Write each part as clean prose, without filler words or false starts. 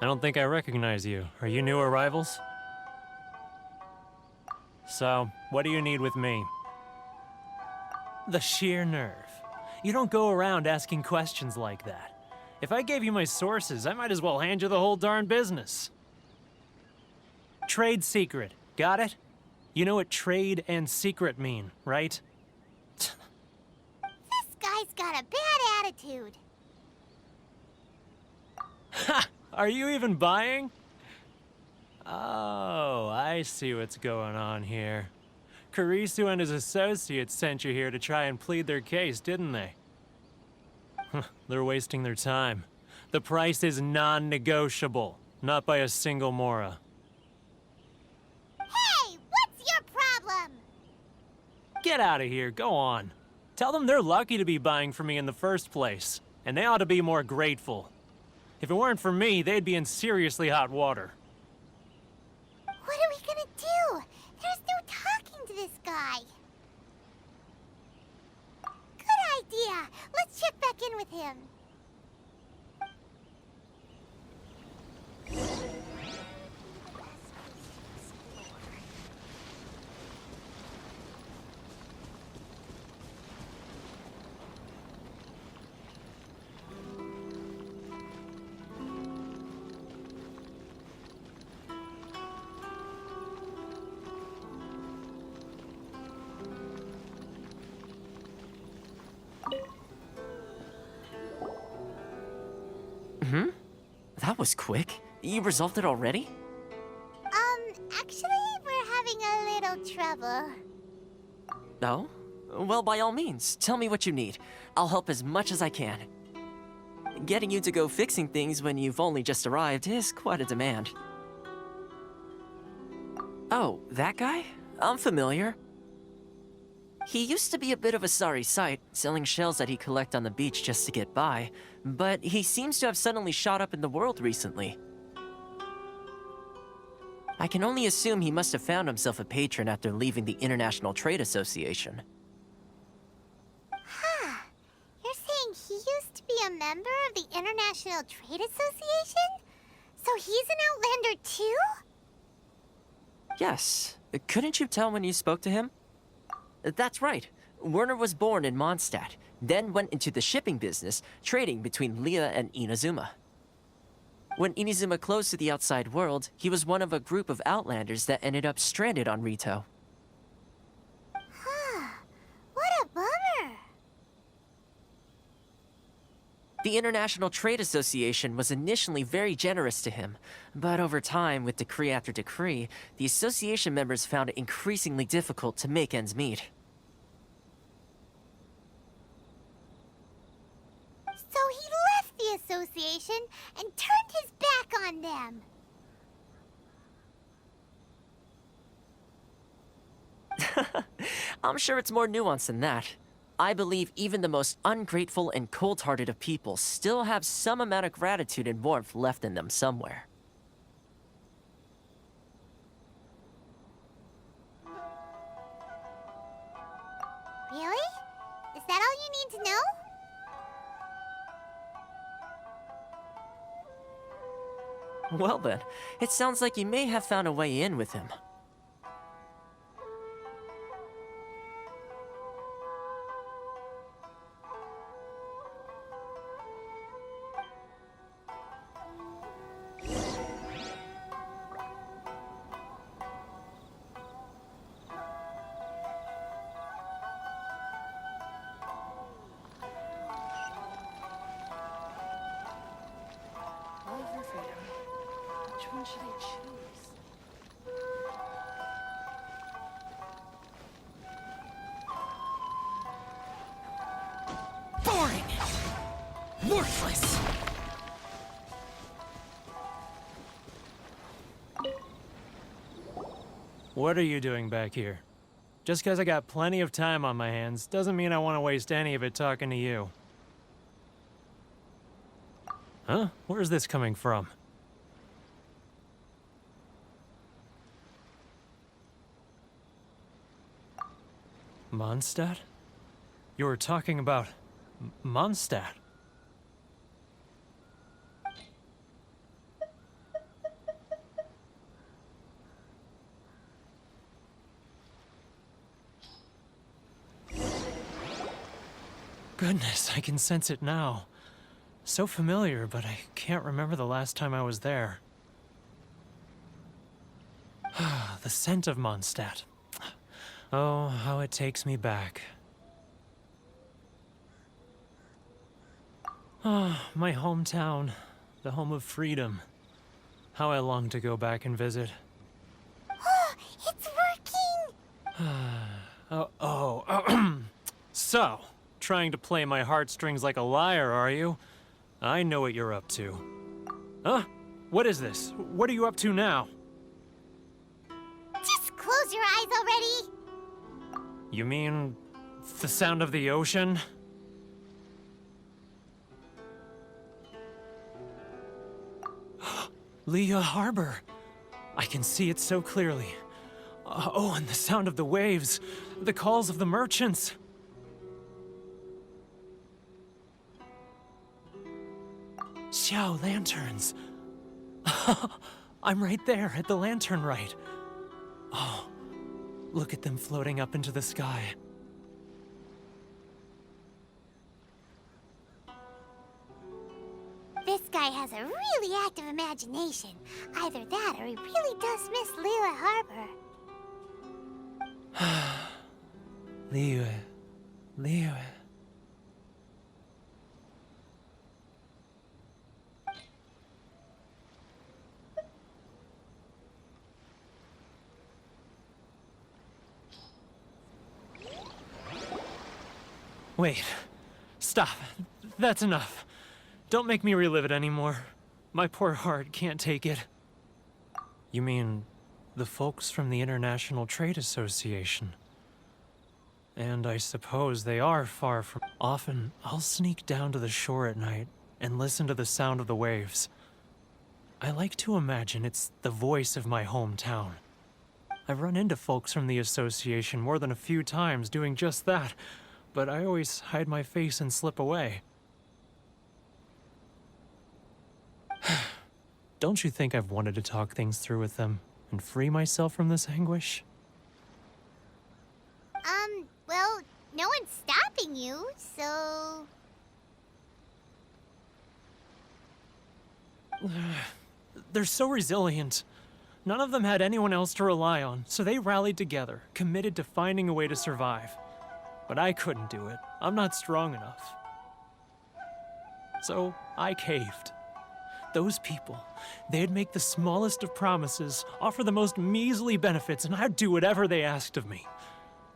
I don't think I recognize you. Are you new arrivals? So, what do you need with me? The sheer nerve. You don't go around asking questions like that. If I gave you my sources, I might as well hand you the whole darn business. Trade secret. Got it? You know what trade and secret mean, right? This guy's got a bad attitude. Ha! Are you even buying? Oh, I see what's going on here. Kurisu and his associates sent you here to try and plead their case, didn't they? They're wasting their time. The price is non-negotiable, not by a single mora. Hey, what's your problem? Get out of here, go on. Tell them they're lucky to be buying from me in the first place, and they ought to be more grateful. If it weren't for me, they'd be in seriously hot water. What are we gonna do? There's no talking to this guy. Good idea. Let's check back in with him. That was quick. You resolved it already? Actually, we're having a little trouble. No? Well, by all means, tell me what you need. I'll help as much as I can. Getting you to go fixing things when you've only just arrived is quite a demand. Oh, that guy? I'm familiar. He used to be a bit of a sorry sight, selling shells that he collect on the beach just to get by, but he seems to have suddenly shot up in the world recently. I can only assume he must have found himself a patron after leaving the International Trade Association. Huh. You're saying he used to be a member of the International Trade Association? So he's an Outlander too? Yes. Couldn't you tell when you spoke to him? That's right. Werner was born in Mondstadt, then went into the shipping business, trading between Leah and Inazuma. When Inazuma closed to the outside world, he was one of a group of Outlanders that ended up stranded on Rito. Huh. What a bummer. The International Trade Association was initially very generous to him, but over time, with decree after decree, the association members found it increasingly difficult to make ends meet. So he left the association and turned his back on them. I'm sure it's more nuanced than that. I believe even the most ungrateful and cold-hearted of people still have some amount of gratitude and warmth left in them somewhere. Really? Is that all you need to know? Well then, it sounds like you may have found a way in with him. Which one should I choose? Boring! Worthless! What are you doing back here? Just because I got plenty of time on my hands doesn't mean I want to waste any of it talking to you. Huh? Where's this coming from? Mondstadt? You were talking about Mondstadt. Goodness, I can sense it now. So familiar, but I can't remember the last time I was there. The scent of Mondstadt. Oh, how it takes me back. Ah, my hometown, the home of freedom. How I long to go back and visit. Oh, it's working! So, trying to play my heartstrings like a liar, are you? I know what you're up to. Huh? What is this? What are you up to now? Just close your eyes already! You mean the sound of the ocean? Leah Harbor. I can see it so clearly. Oh, and the sound of the waves, the calls of the merchants. Xiao lanterns. I'm right there at the lantern right. Oh, look at them floating up into the sky. This guy has a really active imagination. Either that or he really does miss Liyue Harbor. Liyue. Wait. Stop. That's enough. Don't make me relive it anymore. My poor heart can't take it. You mean the folks from the International Trade Association? And I suppose they are far from... Often, I'll sneak down to the shore at night and listen to the sound of the waves. I like to imagine it's the voice of my hometown. I've run into folks from the association more than a few times doing just that, but I always hide my face and slip away. Don't you think I've wanted to talk things through with them and free myself from this anguish? Well, no one's stopping you, so... They're so resilient. None of them had anyone else to rely on, so they rallied together, committed to finding a way to survive. But I couldn't do it. I'm not strong enough. So I caved. Those people, they'd make the smallest of promises, offer the most measly benefits, and I'd do whatever they asked of me.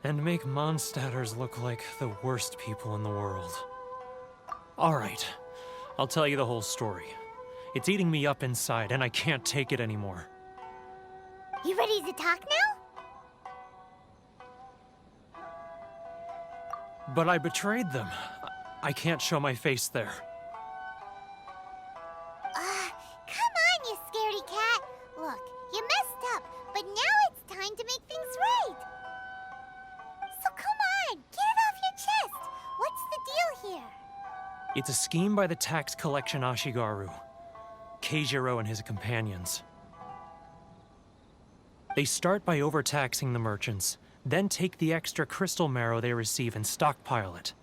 And make Mondstadters look like the worst people in the world. All right, I'll tell you the whole story. It's eating me up inside, and I can't take it anymore. You ready to talk now? But I betrayed them. I can't show my face there. Come on, you scaredy cat. Look, you messed up, but now it's time to make things right. So come on, get it off your chest. What's the deal here? It's a scheme by the tax collection Ashigaru, Keijiro and his companions. They start by overtaxing the merchants, then take the extra crystal marrow they receive and stockpile it.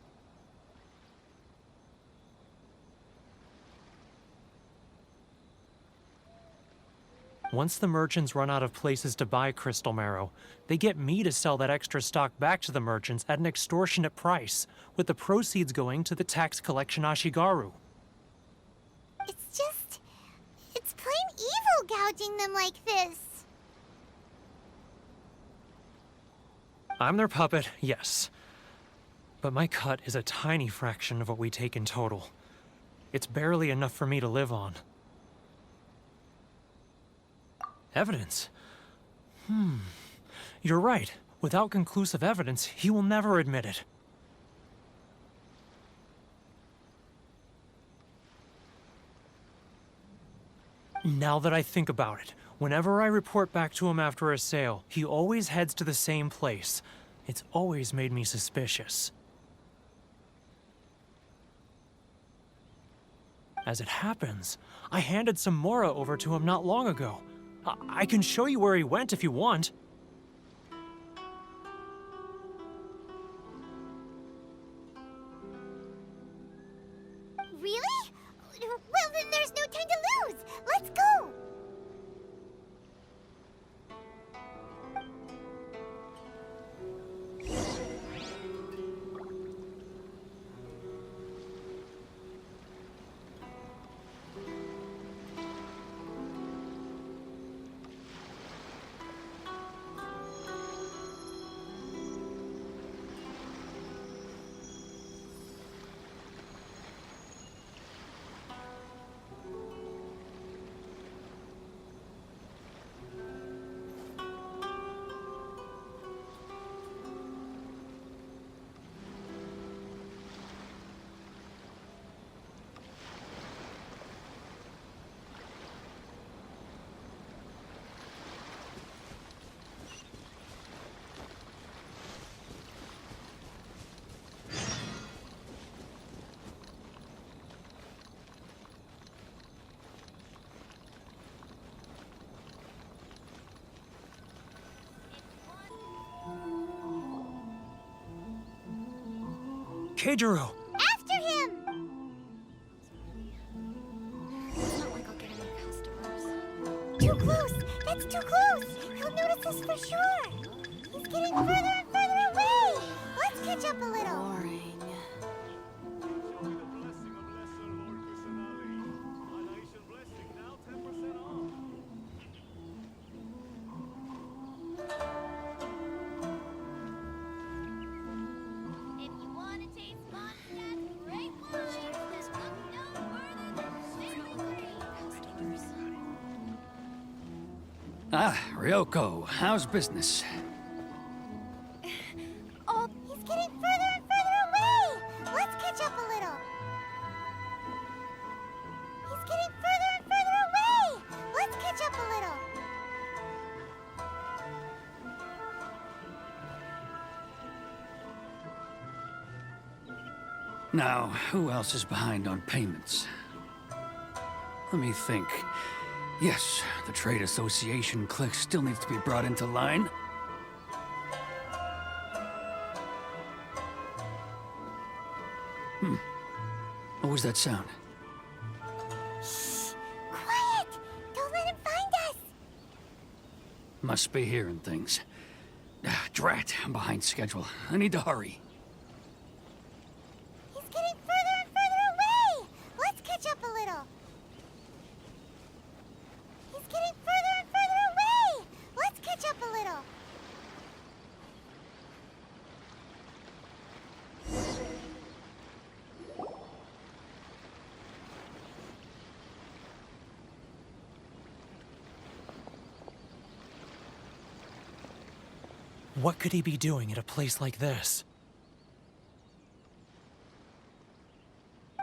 Once the merchants run out of places to buy crystal marrow, they get me to sell that extra stock back to the merchants at an extortionate price, with the proceeds going to the tax collection Ashigaru. It's plain evil gouging them like this. I'm their puppet, yes. But my cut is a tiny fraction of what we take in total. It's barely enough for me to live on. Evidence? You're right. Without conclusive evidence, he will never admit it. Now that I think about it, whenever I report back to him after a sale, he always heads to the same place. It's always made me suspicious. As it happens, I handed some Mora over to him not long ago. I can show you where he went if you want. Keijiro! After him! It's not like I'll get any customers. Too close! That's too close! He'll notice us for sure! He's getting further and further away! Let's catch up a little! Boring. If you want to taste Mondstadt's great wine, just look no further than Customers. Ah, Ryoko, how's business? Oh, he's getting further and further away! Let's catch up a little! He's getting further and further away! Let's catch up a little! Now, who else is behind on payments? Let me think. Yes, the trade association clique still needs to be brought into line. What was that sound? Quiet! Don't let him find us! Must be hearing things. Ah, drat, I'm behind schedule. I need to hurry. He's getting further and further away! Let's catch up a little! He's getting further and further away! Let's catch up a little! What could he be doing at a place like this?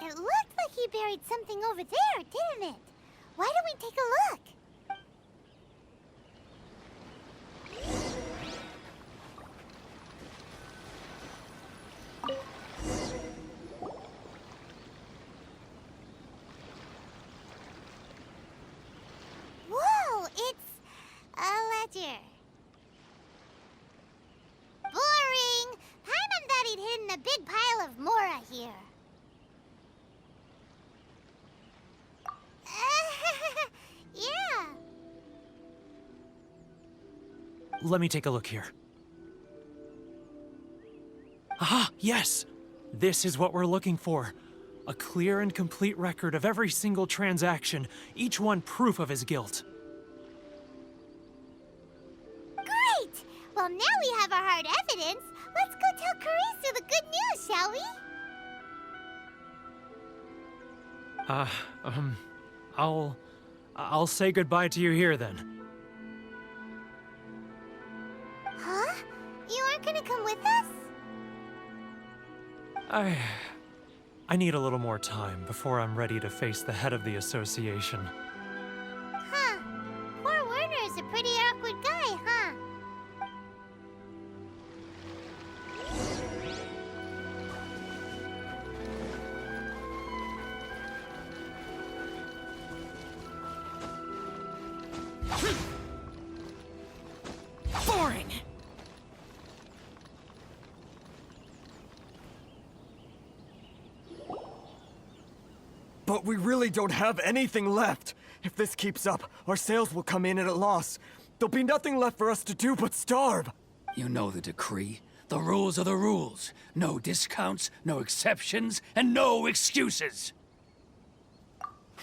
It looked like he buried something over there, didn't it? Why don't we take a look? Whoa, it's a ledger. Boring! Paimon thought he'd hidden a big pile of Mora here. Yeah. Let me take a look here. Ah, yes! This is what we're looking for. A clear and complete record of every single transaction, each one proof of his guilt. Great! Well, now we have our hard evidence. Let's go tell Karisu the good news, shall we? I'll say goodbye to you here then. Huh? You aren't gonna come with us? I need a little more time before I'm ready to face the head of the association. Huh. Poor Werner's a pretty awkward guy, huh? Boring! But we really don't have anything left. If this keeps up, our sales will come in at a loss. There'll be nothing left for us to do but starve. You know the decree. The rules are the rules. No discounts, no exceptions, and no excuses.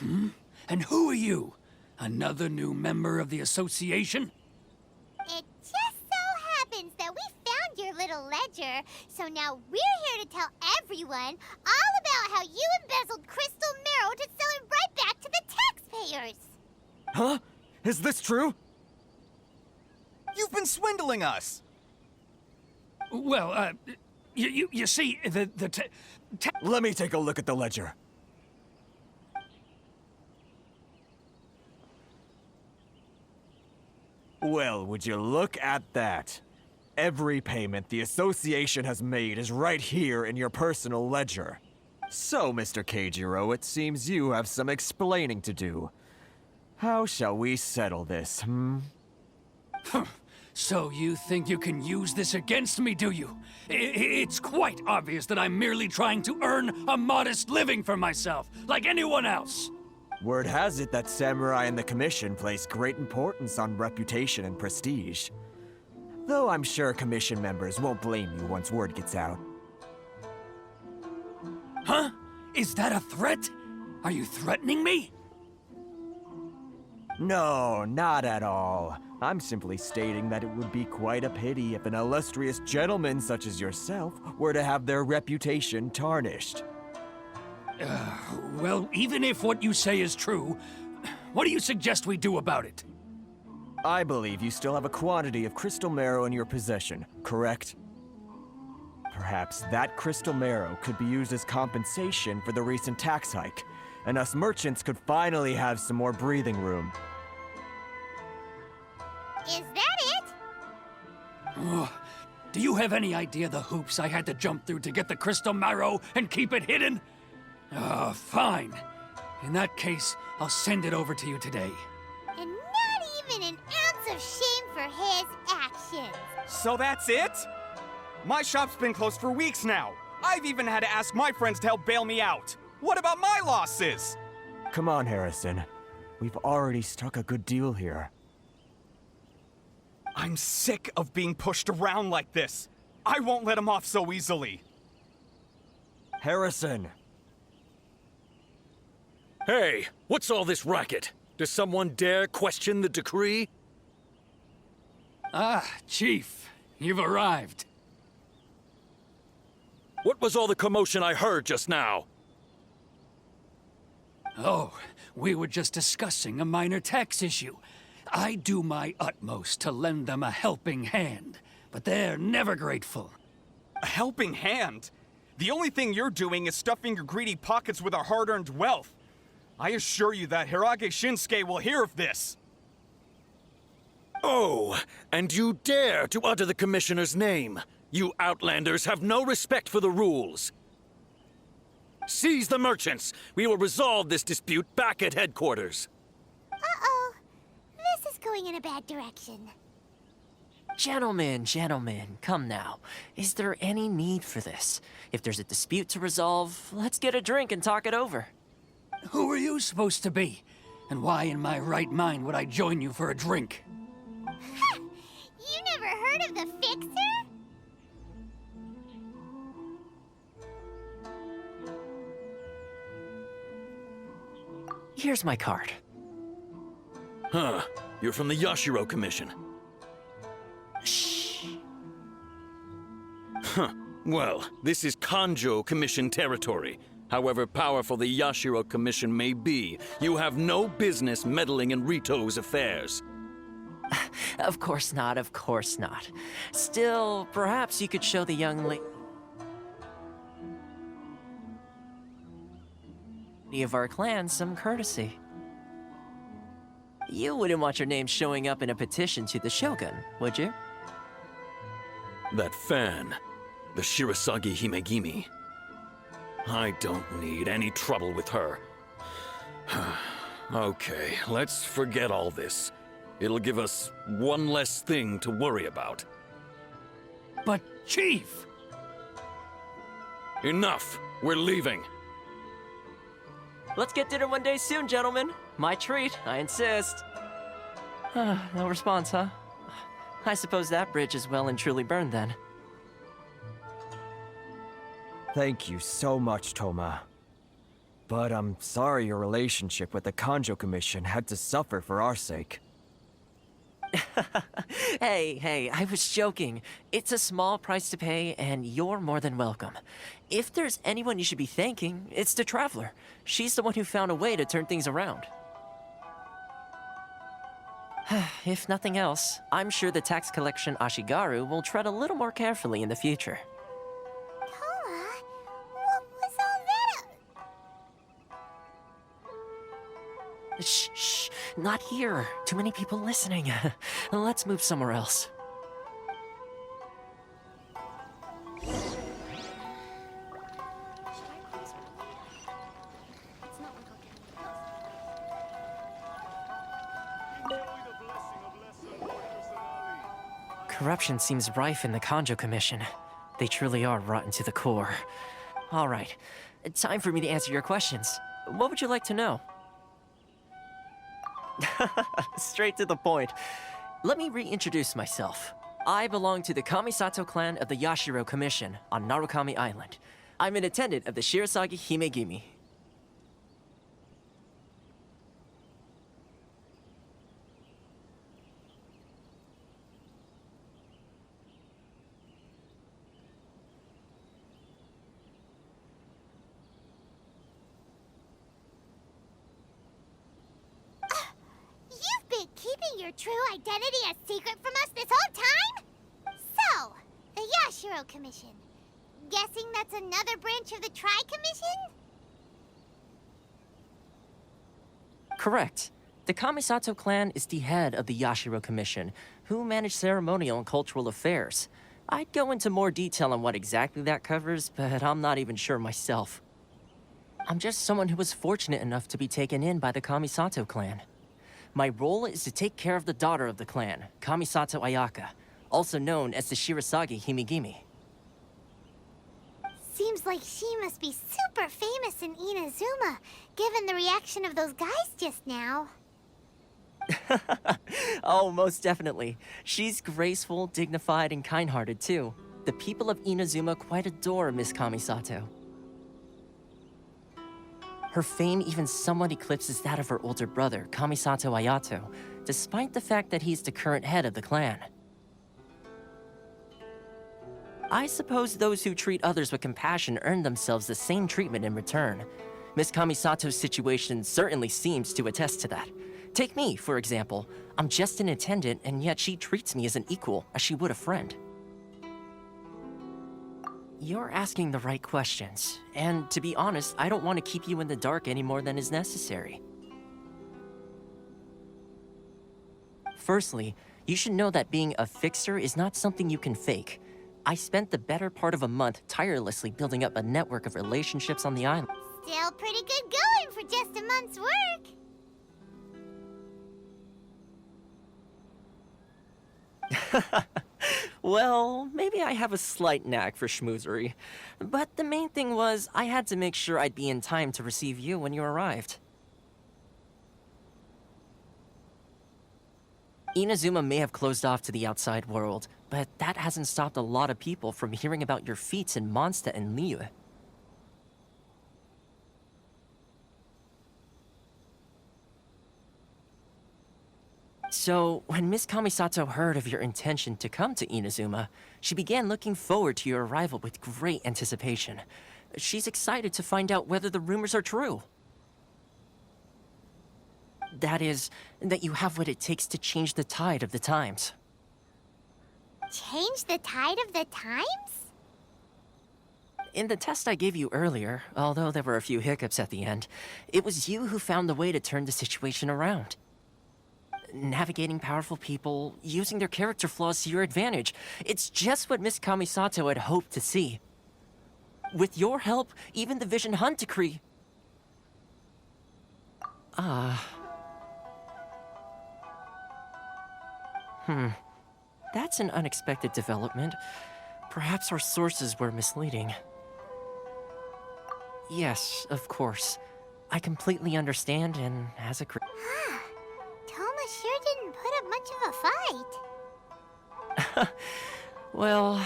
And who are you? Another new member of the association? It just so happens that we found your little ledger, so now we're here to tell everyone all about how you embezzled crystal marrow to sell it right back to the taxpayers. Huh? Is this true? You've been swindling us! Well, you see, Let me take a look at the ledger. Well, would you look at that? Every payment the association has made is right here in your personal ledger. So, Mr. Keijiro, it seems you have some explaining to do. How shall we settle this, So you think you can use this against me, do you? It's quite obvious that I'm merely trying to earn a modest living for myself, like anyone else. Word has it that samurai in the commission place great importance on reputation and prestige. Though I'm sure commission members won't blame you once word gets out. Huh? Is that a threat? Are you threatening me? No, not at all. I'm simply stating that it would be quite a pity if an illustrious gentleman such as yourself were to have their reputation tarnished. Well, even if what you say is true, what do you suggest we do about it? I believe you still have a quantity of crystal marrow in your possession, correct? Perhaps that crystal marrow could be used as compensation for the recent tax hike, and us merchants could finally have some more breathing room. Is that it? Do you have any idea the hoops I had to jump through to get the crystal marrow and keep it hidden? Fine. In that case, I'll send it over to you today. And not even an ounce of shame for his actions. So that's it? My shop's been closed for weeks now. I've even had to ask my friends to help bail me out. What about my losses? Come on, Harrison. We've already struck a good deal here. I'm sick of being pushed around like this. I won't let him off so easily. Harrison! Hey, what's all this racket? Does someone dare question the decree? Ah, Chief, you've arrived. What was all the commotion I heard just now? Oh, we were just discussing a minor tax issue. I do my utmost to lend them a helping hand, but they're never grateful. A helping hand? The only thing you're doing is stuffing your greedy pockets with our hard-earned wealth. I assure you that Hirage Shinsuke will hear of this. Oh, and you dare to utter the Commissioner's name. You outlanders have no respect for the rules. Seize the merchants. We will resolve this dispute back at headquarters. Uh-oh. This is going in a bad direction. Gentlemen, come now. Is there any need for this? If there's a dispute to resolve, let's get a drink and talk it over. Who are you supposed to be? And why in my right mind would I join you for a drink? You never heard of the Fixer? Here's my card. Huh. You're from the Yashiro Commission. Shh. Huh. Well, this is Kanjo Commission territory. However powerful the Yashiro Commission may be, you have no business meddling in Rito's affairs. Of course not, of course not. Still, perhaps you could show the young lady of our clan some courtesy. You wouldn't want your name showing up in a petition to the Shogun, would you? That fan, the Shirasagi Himegimi. I don't need any trouble with her. Okay, let's forget all this. It'll give us one less thing to worry about. But, Chief! Enough! We're leaving. Let's get dinner one day soon, gentlemen. My treat, I insist. No response, huh? I suppose that bridge is well and truly burned then. Thank you so much, Toma. But I'm sorry your relationship with the Kanjo Commission had to suffer for our sake. Hey, I was joking. It's a small price to pay, and you're more than welcome. If there's anyone you should be thanking, it's the Traveler. She's the one who found a way to turn things around. If nothing else, I'm sure the tax collection Ashigaru will tread a little more carefully in the future. Toma, what was all that? Shh, not here. Too many people listening. Let's move somewhere else. Should I close her? It's not like I'll get any customers. Enjoy the blessing of lesson, Fortress and Ali. Corruption seems rife in the Kanjo Commission. They truly are rotten to the core. All right, time for me to answer your questions. What would you like to know? Straight to the point. Let me reintroduce myself. I belong to the Kamisato clan of the Yashiro Commission on Narukami Island. I'm an attendant of the Shirasagi Himegimi. You've been keeping your true identity a secret from us this whole time? So, the Yashiro Commission. Guessing that's another branch of the Tri-Commission? Correct. The Kamisato clan is the head of the Yashiro Commission, who manage ceremonial and cultural affairs. I'd go into more detail on what exactly that covers, but I'm not even sure myself. I'm just someone who was fortunate enough to be taken in by the Kamisato clan. My role is to take care of the daughter of the clan, Kamisato Ayaka, also known as the Shirasagi Himegimi. Seems like she must be super famous in Inazuma, given the reaction of those guys just now. Oh, most definitely. She's graceful, dignified, and kind-hearted, too. The people of Inazuma quite adore Miss Kamisato. Her fame even somewhat eclipses that of her older brother, Kamisato Ayato, despite the fact that he's the current head of the clan. I suppose those who treat others with compassion earn themselves the same treatment in return. Miss Kamisato's situation certainly seems to attest to that. Take me, for example. I'm just an attendant, and yet she treats me as an equal, as she would a friend. You're asking the right questions, and to be honest, I don't want to keep you in the dark any more than is necessary. Firstly, you should know that being a fixer is not something you can fake. I spent the better part of a month tirelessly building up a network of relationships on the island. Still pretty good going for just a month's work. Well, maybe I have a slight knack for schmoozery. But the main thing was, I had to make sure I'd be in time to receive you when you arrived. Inazuma may have closed off to the outside world, but that hasn't stopped a lot of people from hearing about your feats in Mondstadt and Liyue. So, when Miss Kamisato heard of your intention to come to Inazuma, she began looking forward to your arrival with great anticipation. She's excited to find out whether the rumors are true. That is, that you have what it takes to change the tide of the times. Change the tide of the times? In the test I gave you earlier, although there were a few hiccups at the end, it was you who found the way to turn the situation around. Navigating powerful people, using their character flaws to your advantage. It's just what Miss Kamisato had hoped to see. With your help, even the Vision Hunt decree... That's an unexpected development. Perhaps our sources were misleading. Yes, of course. I completely understand, and as a... Toma sure didn't put up much of a fight. Well,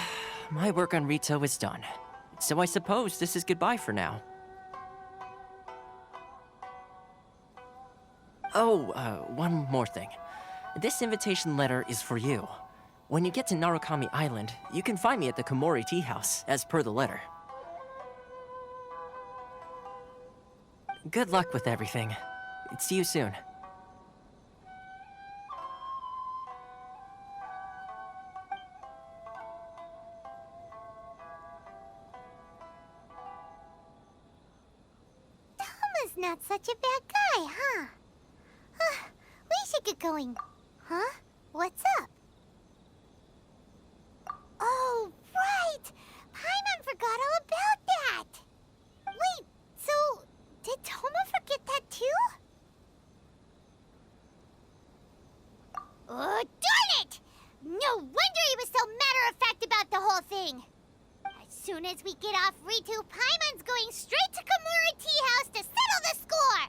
my work on Rito is done. So I suppose this is goodbye for now. Oh, one more thing. This invitation letter is for you. When you get to Narukami Island, you can find me at the Komori Tea House, as per the letter. Good luck with everything. See you soon. Toma's not such a bad guy, huh? We should get going. Huh? What's up? Oh, right! Paimon forgot all about that! Wait, so... did Toma forget that too? Oh, darn it! No wonder he was Soon as we get off Ritu, Paimon's going straight to Kimura Tea House to settle the score!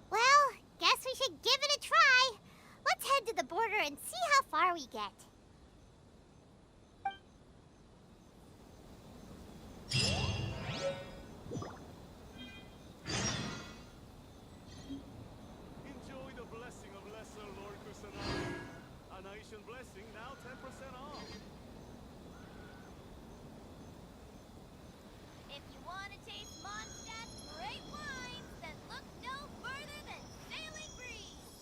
Well, guess we should give it a try. Let's head to the border and see how far we get. Enjoy the blessing of Lesser Lord Kusanagi. A nation blessing, now 10% off. If you want to taste Mondstadt's great wines, then look no further than Sailing Breeze.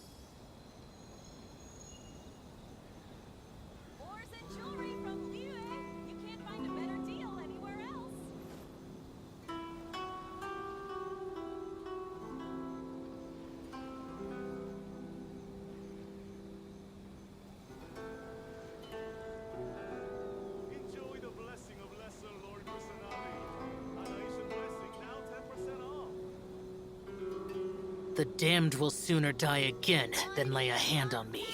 Ores and jewelry from Liu. You can't find a better deal anywhere else. Enjoy the blessing of Lesser Lord Kusanagi. A nation blessing, now 10% off. The damned will sooner die again than lay a hand on me.